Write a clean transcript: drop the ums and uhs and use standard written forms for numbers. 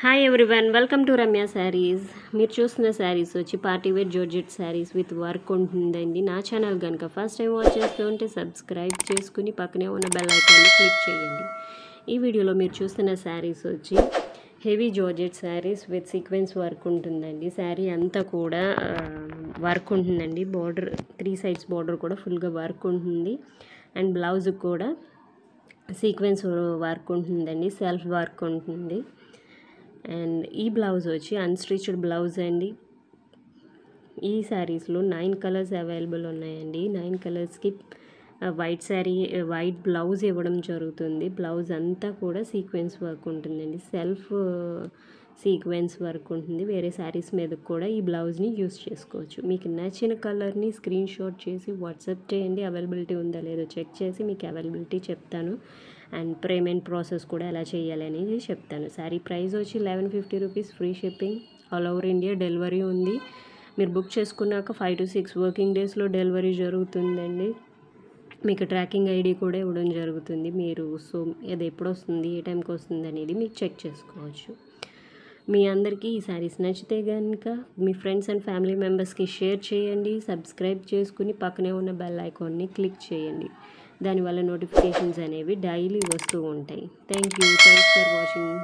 Hi everyone, welcome to Ramya sarees. మీరు చూస్తున్న sarees వచ్చి party wear georgette sarees with work ఉంటుందండి. నా ఛానల్ కనుక ఫస్ట్ టైం వాచ్ చేస్తూ ఉంటే సబ్స్క్రైబ్ చేసుకుని పక్కనే ఉన్న బెల్ ఐకాన్ని క్లిక్ చేయండి. ఈ వీడియోలో మీరు చూస్తున్న శారీస్ వచ్చి heavy georgette sarees with sequence work ఉంటుందండి. శారీ అంతా కూడా వర్క్ ఉంటుందండి. బార్డర్ 3 సైడ్స్ బార్డర్ కూడా ఫుల్గా వర్క్ ఉంటుంది. అండ్ బ్లౌజ్ కూడా సీక్వెన్స్ వర్క్ ఉంటుందండి, సెల్ఫ్ వర్క్ ఉంటుంది. అండ్ ఈ బ్లౌజ్ వచ్చి అన్స్టిచ్డ్ బ్లౌజ్ అండి. ఈ శారీస్లో 9 కలర్స్ అవైలబుల్ ఉన్నాయండి. 9 కలర్స్కి వైట్ బ్లౌజ్ ఇవ్వడం జరుగుతుంది. బ్లౌజ్ అంతా కూడా సీక్వెన్స్ వర్క్ ఉంటుందండి, సెల్ఫ్ సీక్వెన్స్ వర్క్ ఉంటుంది. వేరే శారీస్ మీద కూడా ఈ బ్లౌజ్ని యూస్ చేసుకోవచ్చు. మీకు నచ్చిన కలర్ని స్క్రీన్ షాట్ చేసి వాట్సాప్ చేయండి. అవైలబిలిటీ ఉందా లేదో చెక్ చేసి మీకు అవైలబిలిటీ చెప్తాను. అండ్ పేమెంట్ ప్రాసెస్ కూడా ఎలా చేయాలి అనేది చెప్తాను. శారీ ప్రైస్ వచ్చి 1150 rupees, free shipping, all over India delivery ఉంది. మీరు బుక్ చేసుకున్నాక 5 to 6 వర్కింగ్ డేస్లో డెలివరీ జరుగుతుందండి. మీకు ట్రాకింగ్ ఐడి కూడా ఇవ్వడం జరుగుతుంది. మీరు అది ఎప్పుడు వస్తుంది, ఏ టైంకి వస్తుంది అనేది మీకు చెక్ చేసుకోవచ్చు. మీ అందరికీ ఈ శారీస్ నచ్చితే కనుక మీ ఫ్రెండ్స్ అండ్ ఫ్యామిలీ మెంబర్స్కి షేర్ చేయండి. సబ్స్క్రైబ్ చేసుకుని పక్కనే ఉన్న బెల్ ఐకాన్ని క్లిక్ చేయండి. దానివల్ల నోటిఫికేషన్స్ అనేవి డైలీ వస్తూ ఉంటాయి. Thanks for watching.